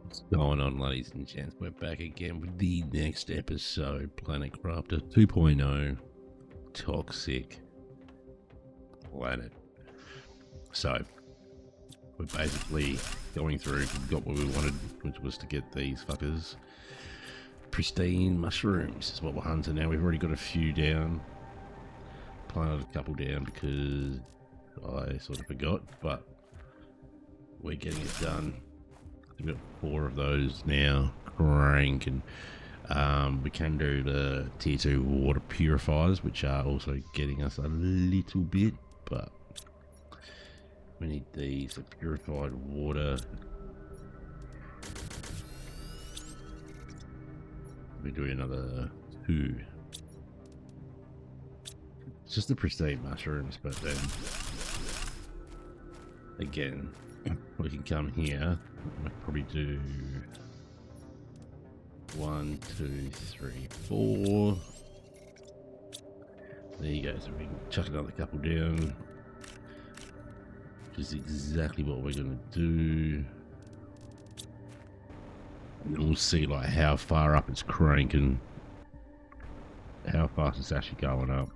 What's going on, ladies and gents? We're back again with the next episode, Planet Crafter 2.0, Toxic Planet. So, we're basically going through, we got what we wanted, which was to get these fuckers pristine mushrooms, is what we're hunting now. We've already got a few down, planted a couple down because I sort of forgot, but we're getting it done. We've got 4 of those now, cranking. We can do the tier 2 water purifiers, which are also getting us a little bit, but we need these for purified water. We do another 2. It's just the pristine mushrooms, but then again, we can come here. We'll probably do 1, 2, 3, 4. There you go. So we can chuck another couple down, which is exactly what we're going to do. And then we'll see like how far up it's cranking, how fast it's actually going up.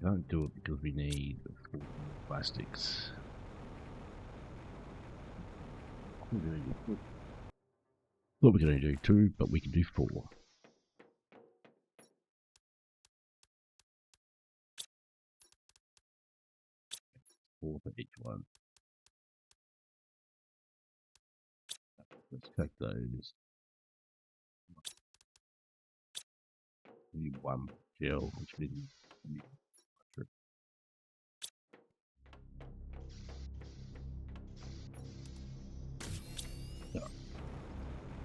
Can't do it because we need 4 plastics. Thought we could only do 2, but we can do 4. 4 for each one. Let's take those. We need 1 gel, which we didn't.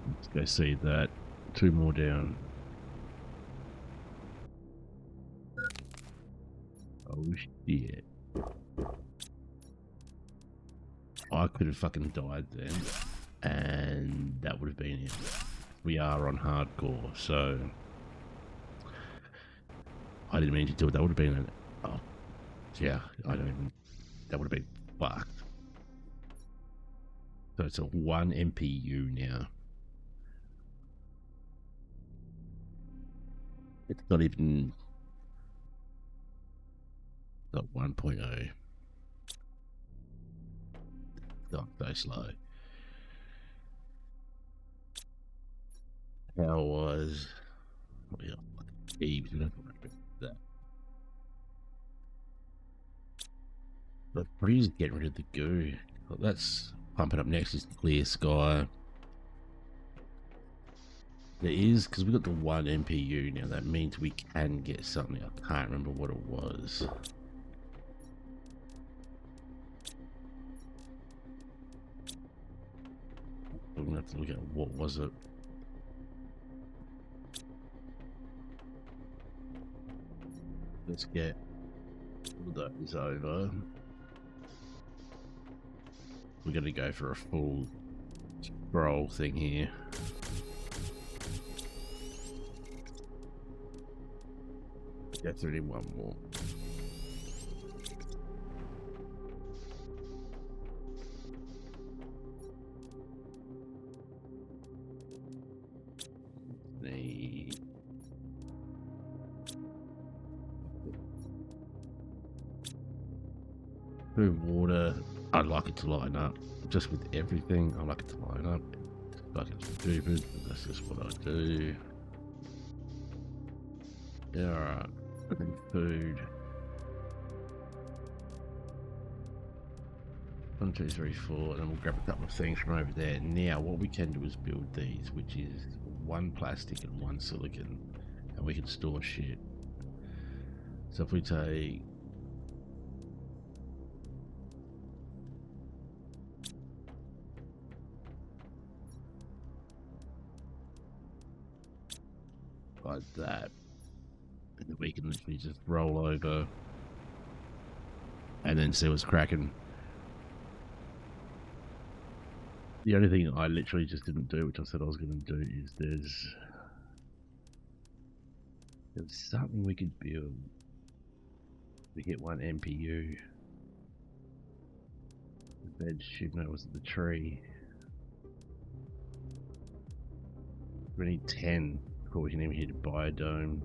Let's go see that. 2 more down. Oh shit. I could have fucking died then, and that would have been it. We are on hardcore, so I didn't mean to do it. That would have been an, oh yeah, I don't even, that would have been fucked. So it's a 1 MPU now. It's not even not 1.0. Oh, so slow. How was Eves? We don't worry about that. But probably just get rid of the goo. Well, that's pumping up next is clear sky. There is, because we got the 1 MPU now, that means we can get something. I can't remember what it was. We're gonna have to look at what was it. Let's get all those over. We're gonna go for a full scroll thing here. That's only 1 more. Need 2 water. I'd like it to line up. Just with everything, I like it to line up. It's fucking stupid, but that's just what I do. Yeah, alright. Food. 1, 2, 3, 4, and then we'll grab a couple of things from over there. Now, what we can do is build these, which is 1 plastic and 1 silicon, and we can store shit. So if we take like that, and then we can literally just roll over and then see what's cracking. The only thing I literally just didn't do, which I said I was going to do, is there's something we could build. We get one MPU. The bed shoot, no, was it the tree? We need 10 before we can even hit a biodome.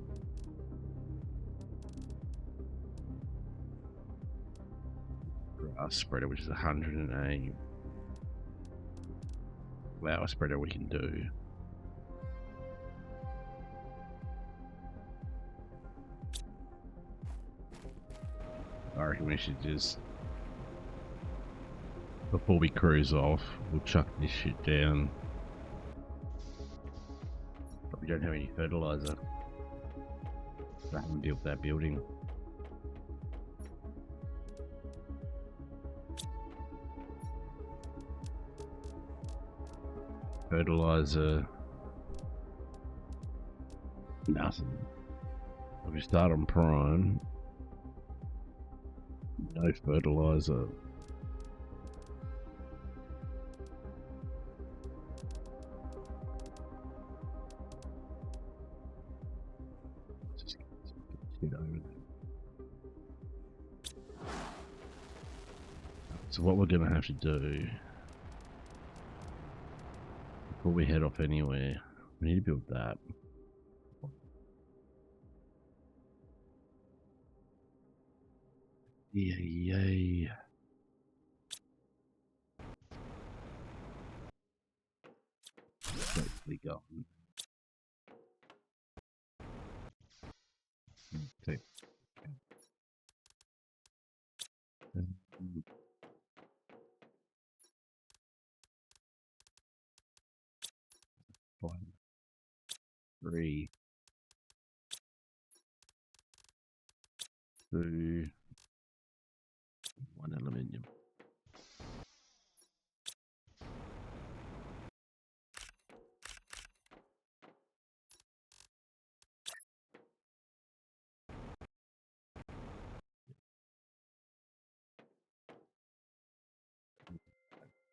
Grass spreader, which is 108. Flower spreader we can do. I reckon we should just, before we cruise off, we'll chuck this shit down. But we don't have any fertilizer. I haven't built that building. Fertilizer. Nothing. If we start on prime, no fertilizer. Just get over there. So what we're going to have to do before we head off anywhere, we need to build that. Yay. Totally gone. Okay. 1, 3, 2, 1 aluminium.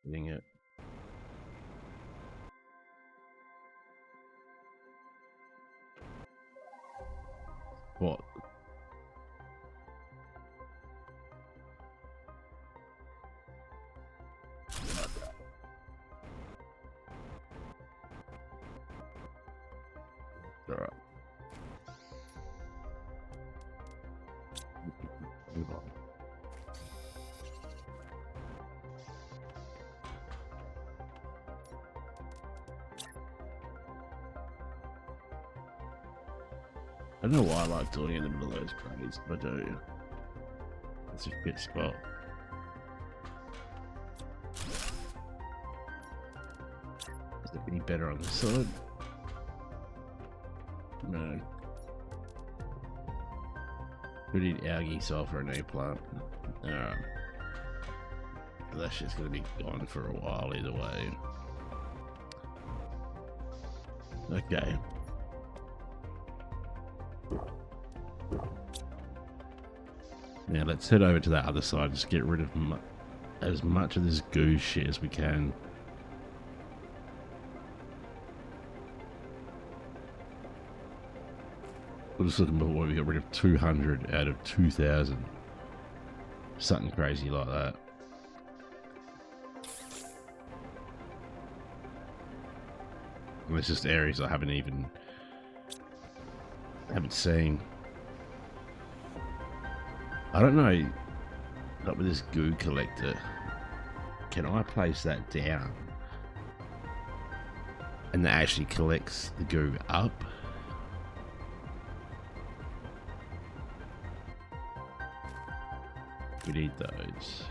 Getting it. What? Alright. Move on. I don't know why I like doing it in the middle of those crates, but I do. It's a good spot. Is it any better on this side? No. We need algae, sulfur, and eggplant. Alright. That's just gonna be gone for a while either way. Okay. Now let's head over to that other side, just get rid of as much of this goo shit as we can. We're just looking before we got rid of 200 out of 2,000. Something crazy like that. And it's just areas I haven't seen. I don't know, like with this goo collector, can I place that down and that actually collects the goo up? We need those.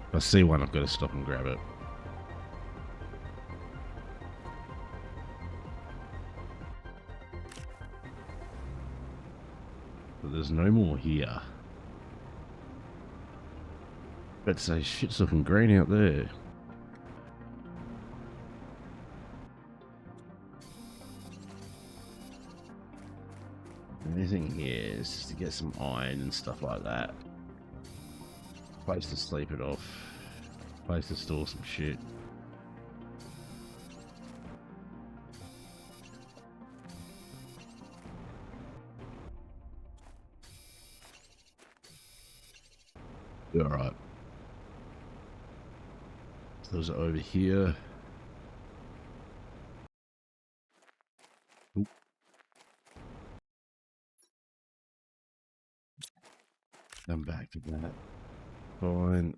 If I see one, I've got to stop and grab it. But there's no more here. But say shit's looking green out there. Anything here is just to get some iron and stuff like that. Place to sleep it off. place to store some shit. Alright. So those are over here. Oop. Come back to that. Fine.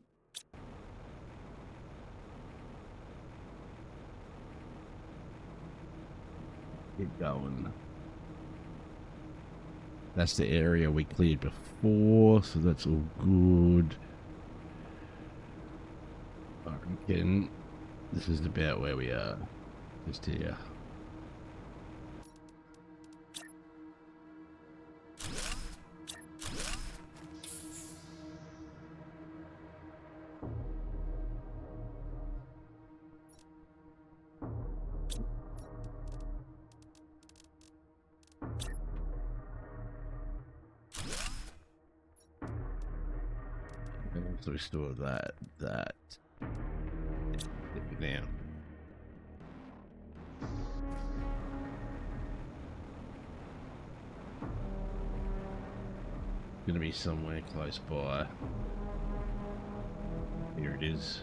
Keep going. That's the area we cleared before, so that's all good. I reckon this is about where we are. Just here. So we store that. Now. Gonna be somewhere close by. Here it is.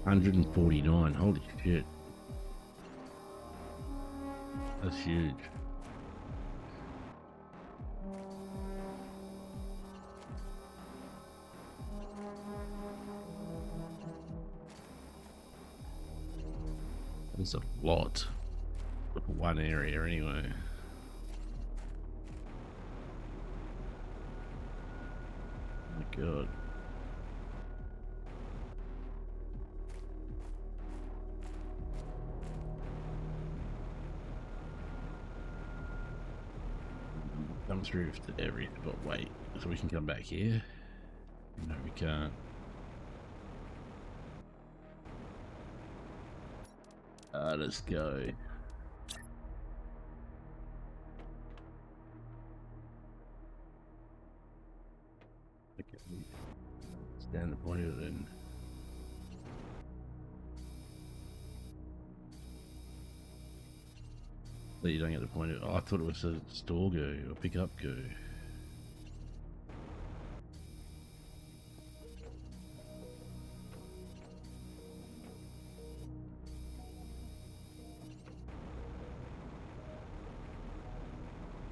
$149. Holy shit. That's huge. That's a lot for one area anyway. Oh my god. Come through to every, but wait, so we can come back here? No, we can't. Let's go. Okay, let's down the point of it then. But you don't get the point of it. Oh, I thought it was a store go or pick up go.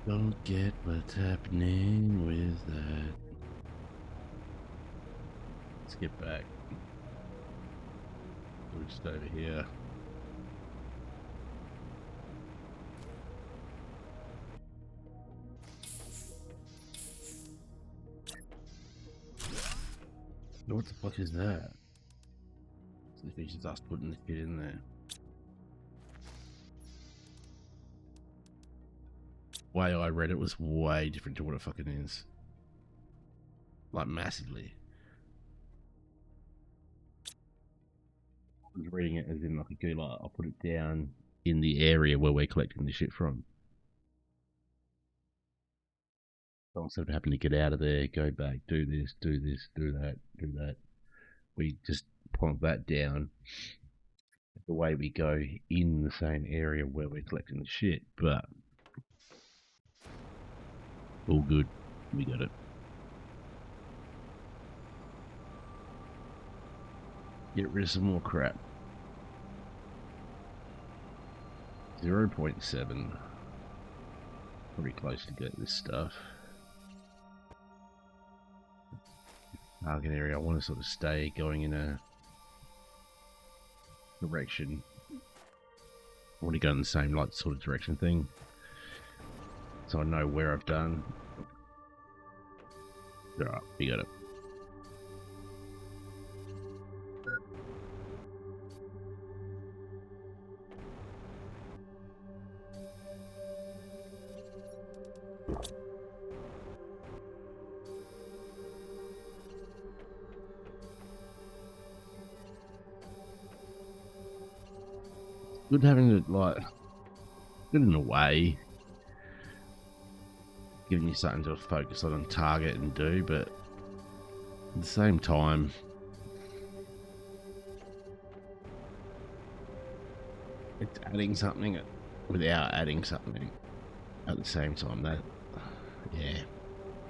Don't get what's happening with that. Let's get back. We're just over here. What the fuck is that? It's just us putting the shit in there. Way I read it was way different to what it fucking is. Like massively. I was reading it as in like a like I'll put it down in the area where we're collecting the shit from. So instead of having to get out of there, go back, do this, do that, do that. We just plonk that down the way we go in the same area where we're collecting the shit, but all good. We got it. Get rid of some more crap. 0.7. Pretty close to get this stuff. Target area. I want to sort of stay going in a direction. I want to go in the same like sort of direction thing, so I know where I've done. Alright, we got it. good having it, like, good in a way, giving you something to focus on and target and do, but at the same time, it's adding something without adding something at the same time. That, yeah,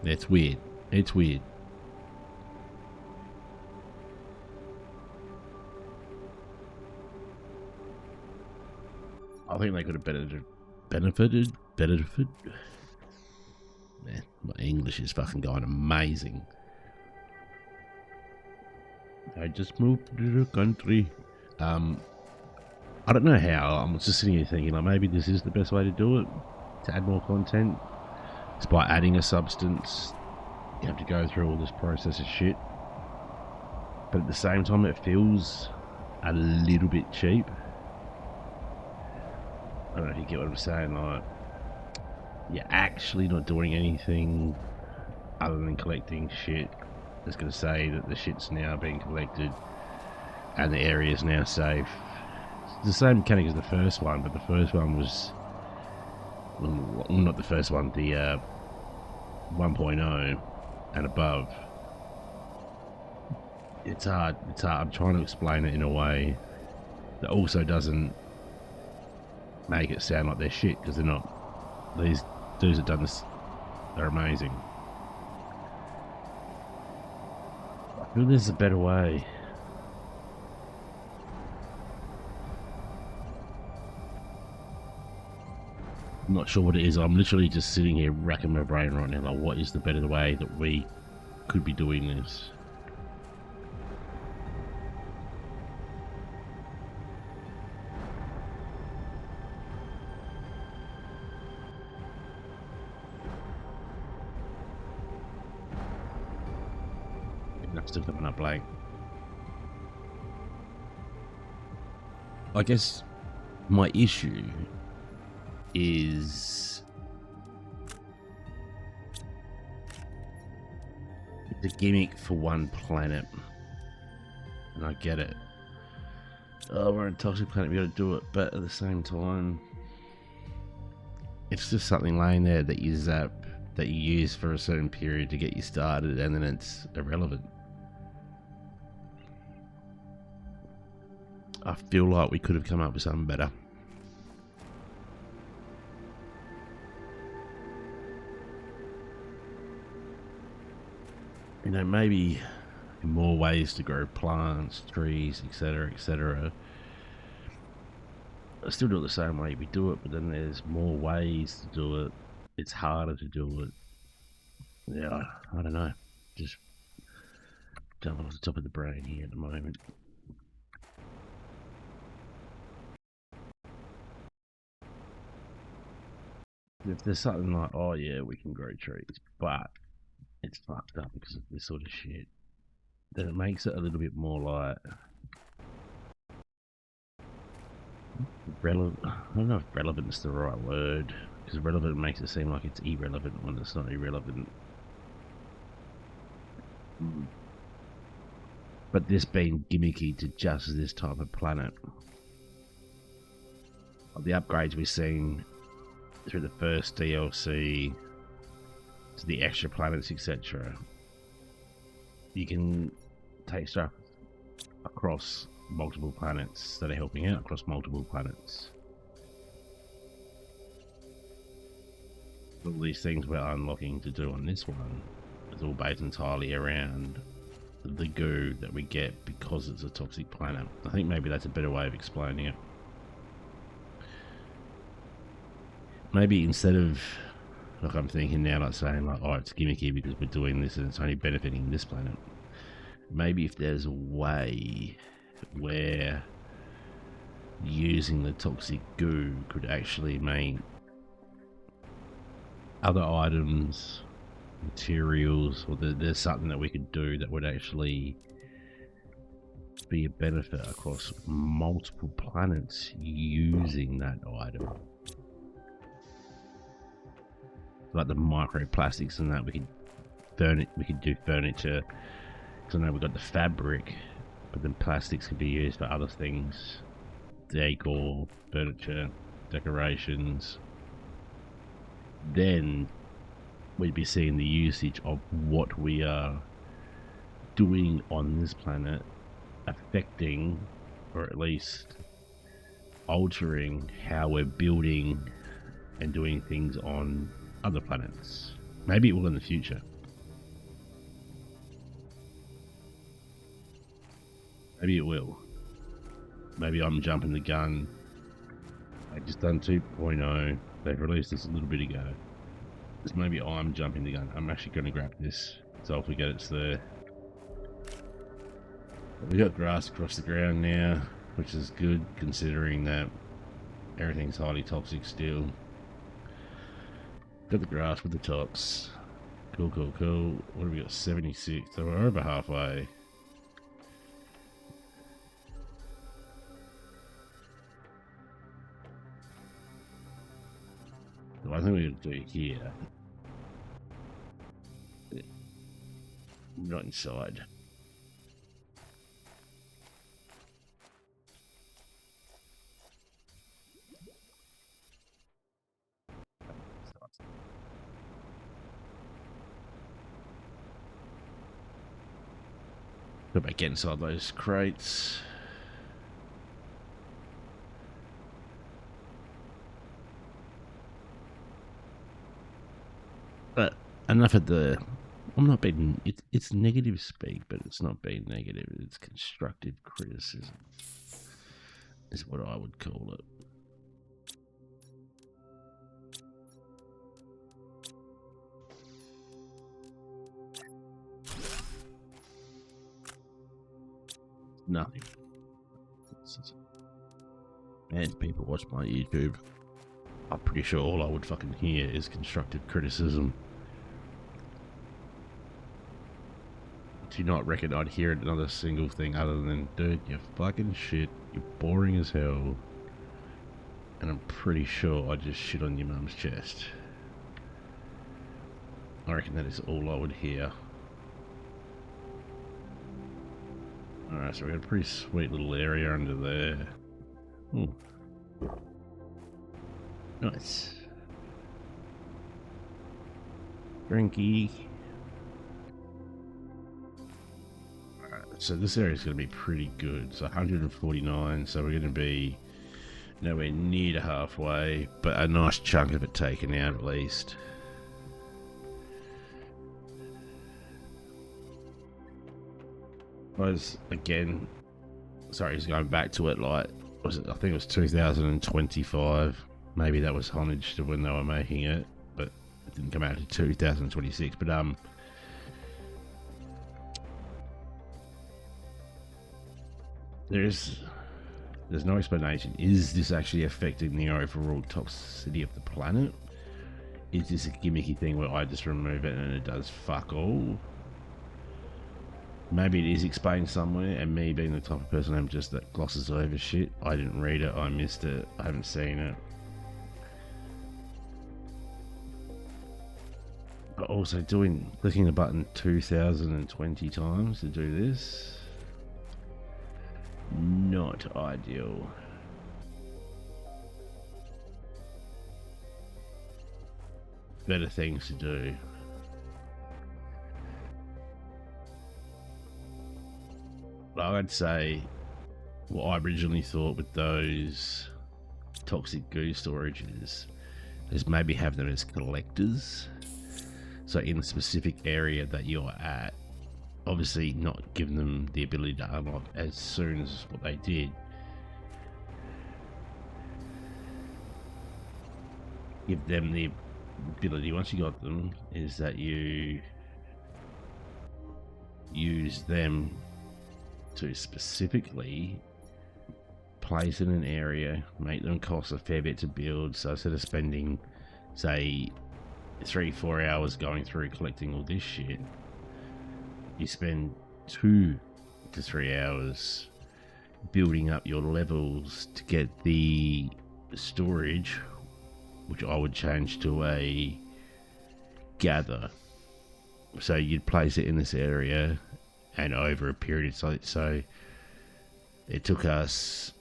that's weird. It's weird. I think they could have benefited. Man, my English is fucking going amazing. I just moved to the country. I don't know how. I'm just sitting here thinking, like, maybe this is the best way to do it, to add more content. It's by adding a substance. You have to go through all this process of shit. But at the same time, it feels a little bit cheap. I don't know if you get what I'm saying. Like, you're actually not doing anything other than collecting shit that's going to say that the shit's now being collected and the area is now safe. It's the same mechanic as the first one, but the first one was, well, not the first one, the 1.0 and above. It's hard. I'm trying to explain it in a way that also doesn't make it sound like they're shit, because they're not. These dudes that done this, they're amazing. I feel there's a better way. I'm not sure what it is. I'm literally just sitting here racking my brain right now, like, what is the better way that we could be doing this? I'm still coming up blank. I guess my issue is it's a gimmick for one planet, and I get it. Oh, we're on a toxic planet, we gotta do it, but at the same time, it's just something laying there that you zap, that you use for a certain period to get you started, and then it's irrelevant. I feel like we could have come up with something better. You know, maybe more ways to grow plants, trees, etc., etc. I still do it the same way we do it, but then there's more ways to do it. It's harder to do it. Yeah, I don't know. Just jumping off the top of the brain here at the moment. If there's something like, oh yeah, we can grow trees, but it's fucked up because of this sort of shit, then it makes it a little bit more like relevant. I don't know if relevant is the right word, because relevant makes it seem like it's irrelevant when it's not irrelevant. But this being gimmicky to just this type of planet. The upgrades we've seen through the first DLC to the extra planets, etc. You can take stuff across multiple planets that are helping out across multiple planets. All these things we're unlocking to do on this one is all based entirely around the goo that we get because it's a toxic planet. I think maybe that's a better way of explaining it. Maybe instead of, like, I'm thinking now, like saying like, oh, it's gimmicky because we're doing this and it's only benefiting this planet. Maybe if there's a way where using the toxic goo could actually make other items, materials, or there's something that we could do that would actually be a benefit across multiple planets using that item. Like the microplastics and that, we could do furniture, because I know we've got the fabric, but then plastics could be used for other things. decor, furniture, decorations, then we'd be seeing the usage of what we are doing on this planet affecting, or at least altering, how we're building and doing things on other planets. Maybe it will in the future. Maybe it will. Maybe I'm jumping the gun. I just done 2.0. They've released this a little bit ago. So maybe I'm jumping the gun. I'm actually going to grab this, so I'll forget it's there. We got grass across the ground now, which is good considering that everything's highly toxic still. Got the grass with the tox. Cool, cool, cool. What have we got? 76. So we're over halfway. The one thing we're going to do here, not inside. Go back inside those crates. But enough of the... I'm not being... It's negative speak, but it's not being negative. It's constructive criticism, is what I would call it. Nothing. And people watch my YouTube. I'm pretty sure all I would fucking hear is constructive criticism. Do not reckon I'd hear another single thing other than, dude, you're fucking shit, you're boring as hell, and I'm pretty sure I just shit on your mum's chest. I reckon that is all I would hear. Alright, so we got a pretty sweet little area under there. Ooh. Nice. Drinky. Alright, so this area is going to be pretty good. So 149, so we're going to be nowhere near to halfway, but a nice chunk of it taken out at least. Was again, sorry, he's going back to it, like, was it, I think it was 2025. Maybe that was homage to when they were making it, but it didn't come out until 2026. But there's no explanation. Is this actually affecting the overall toxicity of the planet? Is this a gimmicky thing where I just remove it and it does fuck all? Maybe it is explained somewhere, and me being the type of person I'm just that glosses over shit. I didn't read it, I missed it, I haven't seen it. But also clicking the button 2020 times to do this, not ideal. Better things to do. I'd say what I originally thought with those toxic goo storages is maybe have them as collectors. So in the specific area that you're at, obviously not giving them the ability to unlock as soon as what they did. Give them the ability, once you got them, is that you use them to specifically place in an area, make them cost a fair bit to build. So instead of spending, say, 3-4 hours going through collecting all this shit, you spend 2 to 3 hours building up your levels to get the storage, which I would change to a gather. So you'd place it in this area, and over a period, so it took us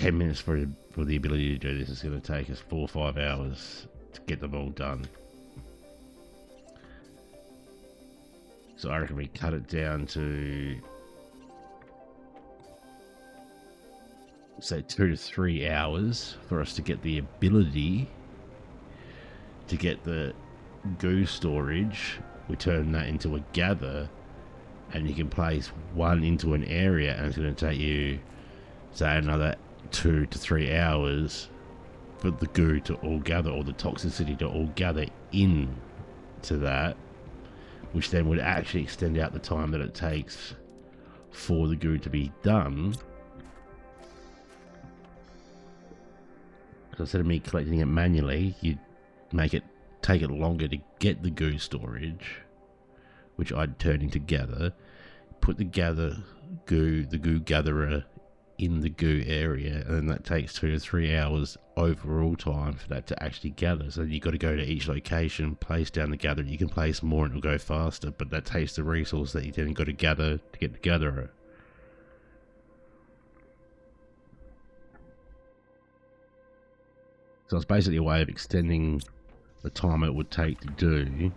10 minutes for the ability to do this. It's going to take us 4 or 5 hours to get them all done. So I reckon we cut it down to, say, 2 to 3 hours for us to get the ability to get the goo storage. We turn that into a gather, and you can place one into an area, and it's going to take you, say, another 2 to 3 hours for the goo to all gather, or the toxicity to all gather in to that, which then would actually extend out the time that it takes for the goo to be done. So instead of me collecting it manually, you take it longer to get the goo storage, which I'd turn into gather, put the goo gatherer in the goo area, and then that takes 2 to 3 hours overall time for that to actually gather. So you've got to go to each location, place down the gatherer. You can place more and it'll go faster, but that takes the resource that you then got to gather to get the gatherer. So it's basically a way of extending the time it would take to do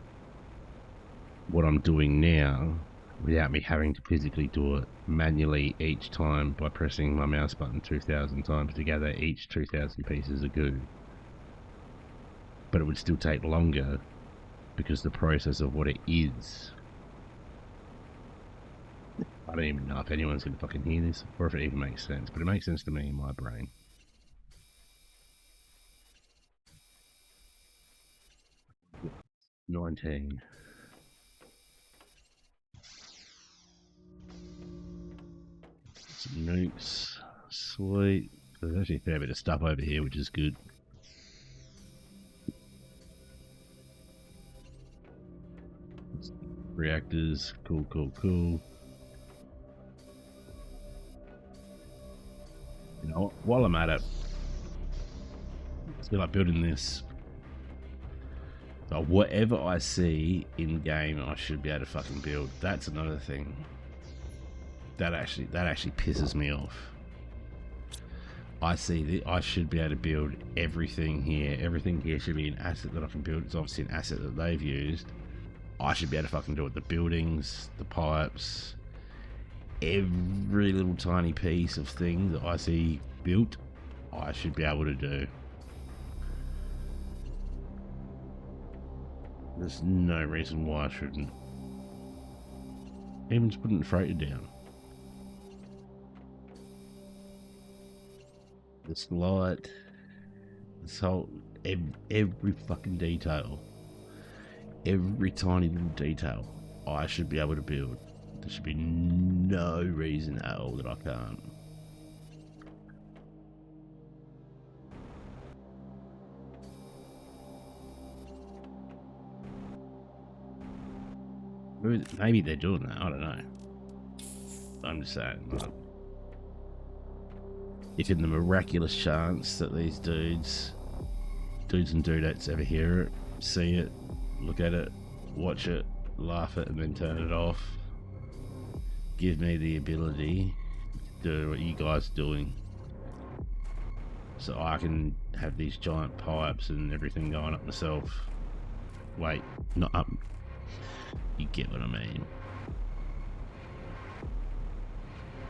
what I'm doing now without me having to physically do it manually each time by pressing my mouse button 2,000 times to gather each 2,000 pieces of goo. But it would still take longer because the process of what it is. I don't even know if anyone's going to fucking hear this or if it even makes sense, but it makes sense to me in my brain. $19. Some nukes. Sweet. There's actually a fair bit of stuff over here, which is good. Reactors. Cool, cool, cool. You know, while I'm at it, I feel like building this. So whatever I see in game, I should be able to fucking build. That's another thing. That actually pisses me off. I see that I should be able to build everything here. Everything here should be an asset that I can build. It's obviously an asset that they've used. I should be able to fucking do it. The buildings, the pipes, every little tiny piece of thing that I see built, I should be able to do. There's no reason why I shouldn't. Even just putting the freighter down. This light, this whole, every fucking detail, every tiny little detail, I should be able to build. There should be no reason at all that I can't. Maybe they're doing that, I don't know. I'm just saying, if in the miraculous chance that these dudes and dudettes ever hear it, see it, look at it, watch it, laugh it, and then turn it off, give me the ability to do what you guys are doing, so I can have these giant pipes and everything going up myself. Wait, not up. You get what I mean.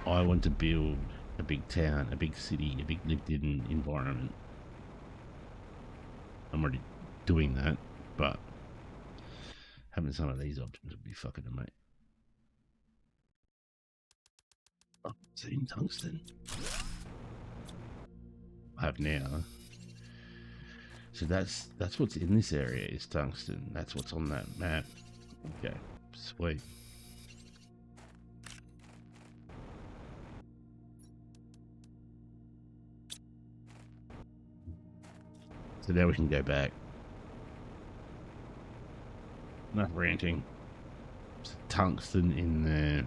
I want to build a big town, a big city, a big lived-in environment. I'm already doing that, but having some of these options would be fucking amazing. Oh, seen tungsten. I have now. So that's what's in this area is tungsten. That's what's on that map. Okay, sweet. So now we can go back. Enough ranting. There's tungsten in there.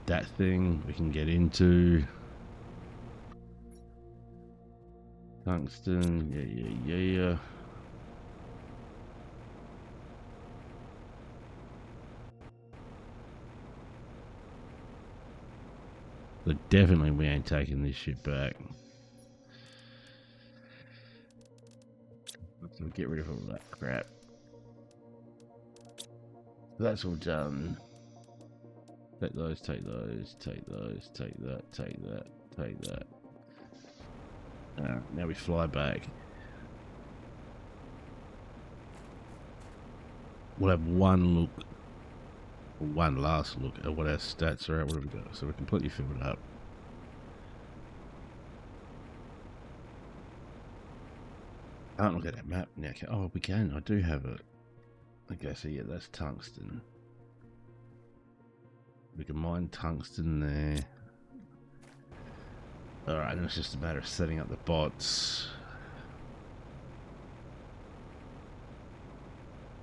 That thing we can get into. Tungsten, yeah. But definitely we ain't taking this shit back. So get rid of all that crap. That's all done. Take those, take those, take those, take that, take that, take that. Now we fly back. We'll have one look, or one last look at what our stats are at. What have we got? So we're completely filled up. I can't look at that map now. Oh, we can. I do have it. Okay, so yeah, that's tungsten. We can mine tungsten there. Alright, and it's just a matter of setting up the bots.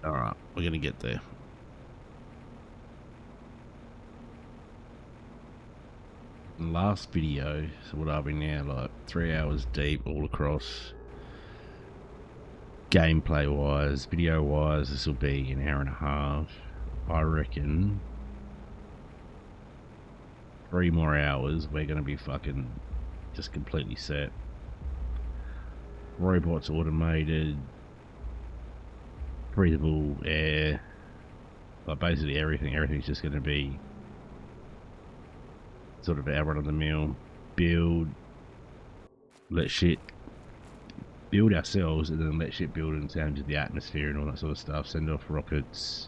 Alright, we're gonna get there. Last video, so what are we now? Like 3 hours deep all across. Gameplay wise, video wise, this will be an hour and a half. I reckon 3 more hours, we're gonna be fucking just completely set. Robots automated, breathable air, like basically everything's just gonna be sort of our run of the mill. Build, let shit build ourselves, and then let shit build in terms of the atmosphere and all that sort of stuff. Send off rockets,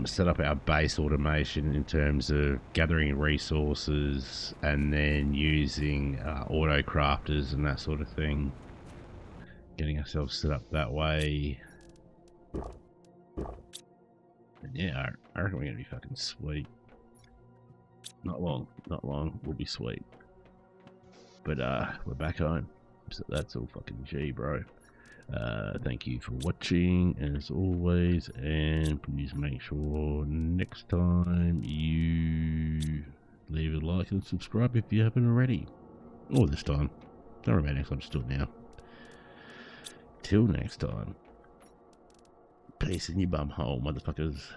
set up our base automation in terms of gathering resources, and then using auto crafters and that sort of thing. Getting ourselves set up that way. And yeah, I reckon we're gonna be fucking sweet. Not long, we'll be sweet. But we're back home, so that's all fucking G, bro. Thank you for watching as always, and please make sure next time you leave a like and subscribe if you haven't already. Or this time. Don't worry about next time, just do it now. Till next time. Peace in your bum hole, motherfuckers.